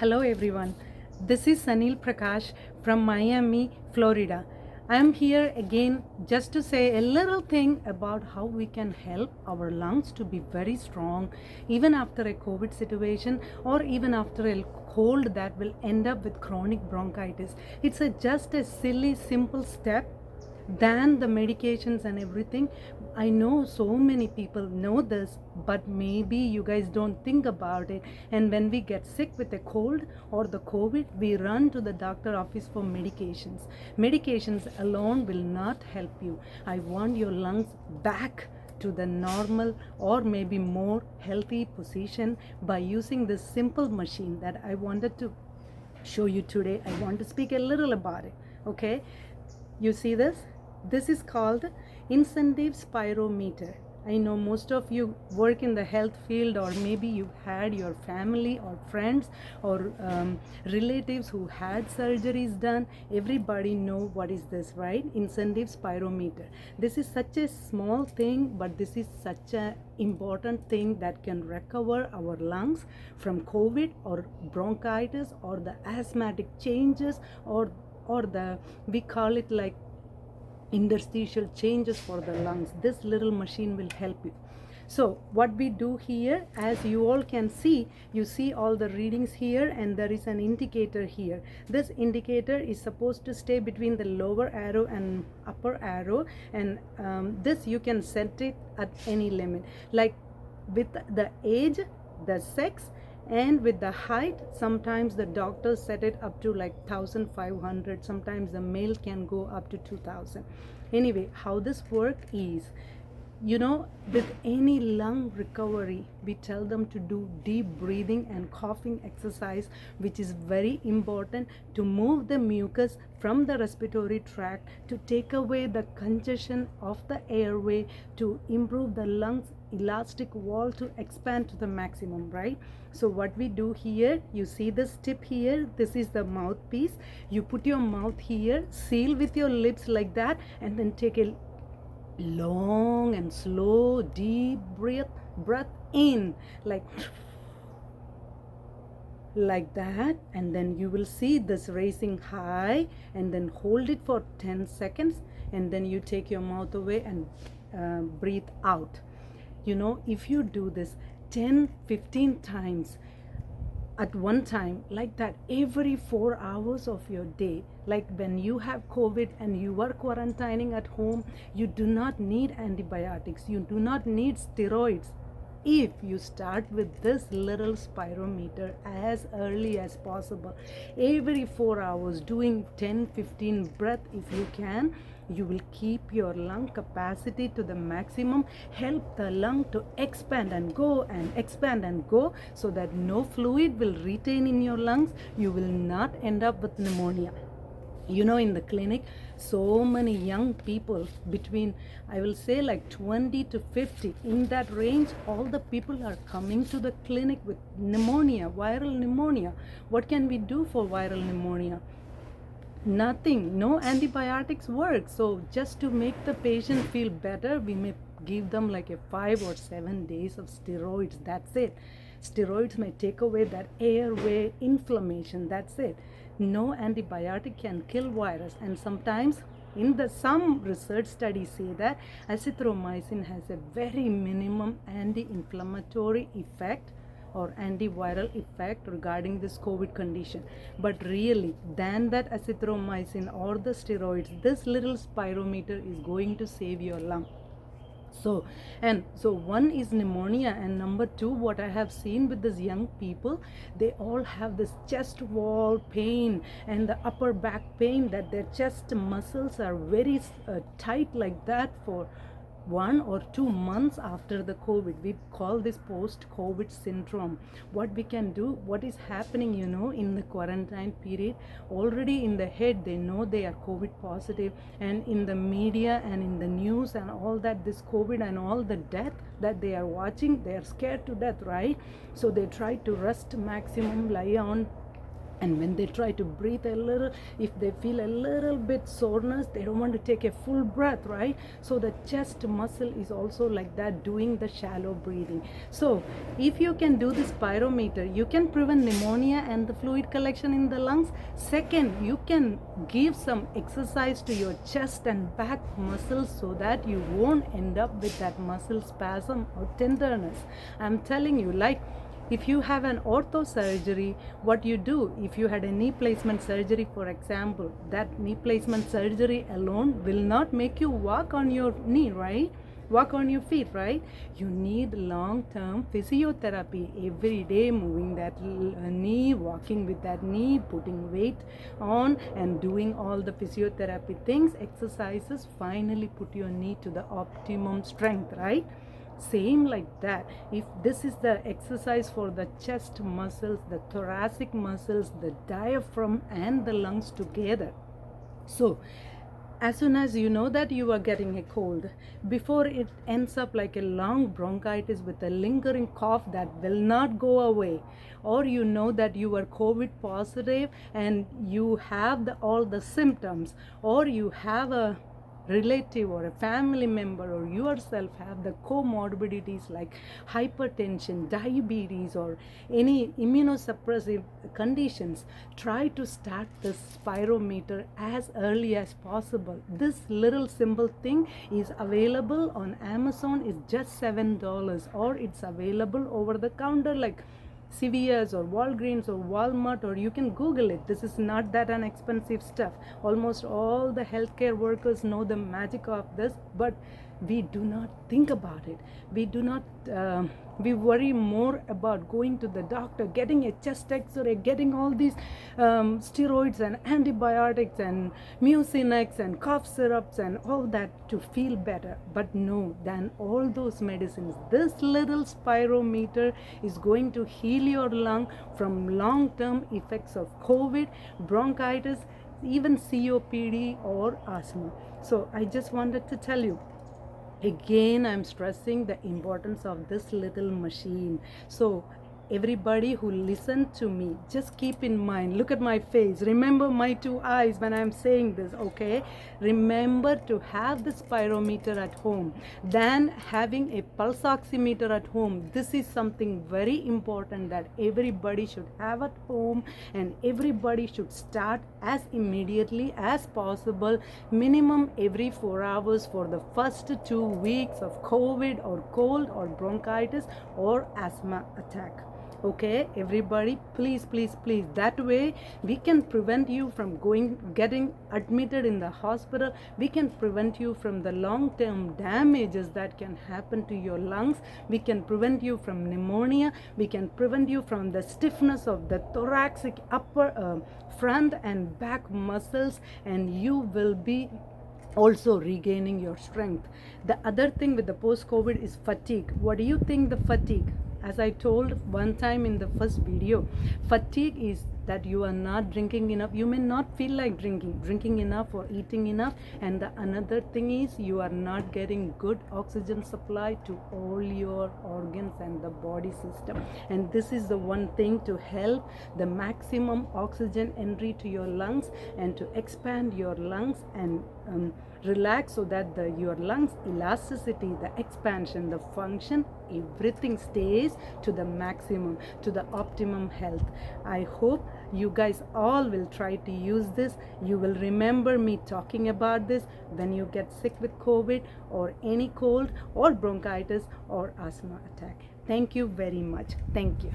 Hello everyone. This is Sanil Prakash from Miami, Florida. I am here again just to say a little thing about how we can help our lungs to be very strong even after a COVID situation or even after a cold that will end up with chronic bronchitis. It's just a silly, simple step than the medications and everything. I know so many people know this, but maybe you guys don't think about it. And when we get sick with a cold or the COVID, we run to the doctor office for medications. Medications alone will not help you. I want your lungs back to the normal or maybe more healthy position by using this simple machine that I wanted to show you today. I want to speak a little about it. Okay, you see this? This is called incentive spirometer. I know most of you work in the health field, or maybe you had your family or friends or relatives who had surgeries done. Everybody know what is this, right? Incentive spirometer. This is such a small thing, but this is such an important thing that can recover our lungs from COVID or bronchitis or the asthmatic changes or the, we call it like interstitial changes for the lungs. This little machine will help you. So what we do here, as you all can see, you see all the readings here, and there is an indicator here. This indicator is supposed to stay between the lower arrow and upper arrow, and this you can set it at any limit, like with the age, the sex, and with the height. Sometimes the doctors set it up to like 1500, sometimes the male can go up to 2000. Anyway, how this work is, with any lung recovery, we tell them to do deep breathing and coughing exercise, which is very important to move the mucus from the respiratory tract, to take away the congestion of the airway, to improve the lungs elastic wall to expand to the maximum, right? So what we do here, you see this tip here, this is the mouthpiece. You put your mouth here, seal with your lips like that, and then take a long and slow deep breath in, like that, and then you will see this raising high, and then hold it for 10 seconds, and then you take your mouth away and breathe out. If you do this 10-15 times at one time, like that, every 4 hours of your day, like when you have COVID and you are quarantining at home, you do not need antibiotics, you do not need steroids. If you start with this little spirometer as early as possible, every 4 hours doing 10-15 breath, if you can, you will keep your lung capacity to the maximum, help the lung to expand and go and expand and go, so that no fluid will retain in your lungs. You will not end up with pneumonia. In the clinic, so many young people between, I will say, like 20 to 50, in that range, all the people are coming to the clinic with pneumonia, viral pneumonia. What can we do for viral pneumonia? Nothing. No antibiotics work. So just to make the patient feel better, we may give them like a 5 or 7 days of steroids. That's it. Steroids may take away that airway inflammation. That's it. No antibiotic can kill virus. And sometimes some research studies say that azithromycin has a very minimum anti-inflammatory effect or antiviral effect regarding this COVID condition. But really, than that azithromycin or the steroids, this little spirometer is going to save your lung. So one is pneumonia, and number two, what I have seen with these young people, they all have this chest wall pain and the upper back pain, that their chest muscles are very tight like that for 1 or 2 months after the COVID. We call this post-COVID syndrome. What we can do, what is happening, in the quarantine period, already in the head they know they are COVID positive, and in the media and in the news and all that, this COVID and all the death that they are watching, they are scared to death, right? So they try to rest maximum, lie on And when they try to breathe a little, if they feel a little bit soreness, they don't want to take a full breath, right? So the chest muscle is also like that, doing the shallow breathing. So if you can do this spirometer, you can prevent pneumonia and the fluid collection in the lungs. Second, you can give some exercise to your chest and back muscles so that you won't end up with that muscle spasm or tenderness. I'm telling you, like, if you have an ortho surgery, what you do, if you had a knee placement surgery, for example, that knee placement surgery alone will not make you walk on your knee, right? Walk on your feet, right? You need long-term physiotherapy every day, moving that knee, walking with that knee, putting weight on, and doing all the physiotherapy things, exercises, finally put your knee to the optimum strength, right? Same like that. If this is the exercise for the chest muscles, the thoracic muscles, the diaphragm and the lungs together. So as soon as you know that you are getting a cold, before it ends up like a long bronchitis with a lingering cough that will not go away, or you know that you are COVID positive and you have all the symptoms, or you have a relative or a family member or yourself have the comorbidities like hypertension, diabetes, or any immunosuppressive conditions, try to start the spirometer as early as possible. This little simple thing is available on Amazon. It's just $7, or it's available over the counter like CVS or Walgreens or Walmart, or you can Google it. This is not that inexpensive stuff. Almost all the healthcare workers know the magic of this, but we do not think about it. We do not, we worry more about going to the doctor, getting a chest x-ray, getting all these steroids and antibiotics and Mucinex and cough syrups and all that to feel better. But no, than all those medicines, this little spirometer is going to heal your lung from long-term effects of COVID, bronchitis, even COPD or asthma. So I just wanted to tell you, again, I'm stressing the importance of this little machine. So everybody who listened to me, just keep in mind, look at my face, remember my two eyes when I'm saying this, okay? Remember to have the spirometer at home than having a pulse oximeter at home. This is something very important that everybody should have at home, and everybody should start as immediately as possible, minimum every 4 hours for the first 2 weeks of COVID or cold or bronchitis or asthma attack. Okay, everybody, please, please, please. That way we can prevent you from getting admitted in the hospital. We can prevent you from the long-term damages that can happen to your lungs. We can prevent you from pneumonia. We can prevent you from the stiffness of the thoracic upper front and back muscles, and you will be also regaining your strength. The other thing with the post-COVID is fatigue. What do you think the fatigue? As I told one time in the first video, fatigue is that you are not drinking enough. You may not feel like drinking enough or eating enough. And the another thing is you are not getting good oxygen supply to all your organs and the body system. And this is the one thing to help the maximum oxygen entry to your lungs and to expand your lungs and relax, so that your lungs elasticity, the expansion, the function, everything stays to the maximum, to the optimum health. I hope you guys all will try to use this. You will remember me talking about this when you get sick with COVID or any cold or bronchitis or asthma attack. Thank you very much. Thank you.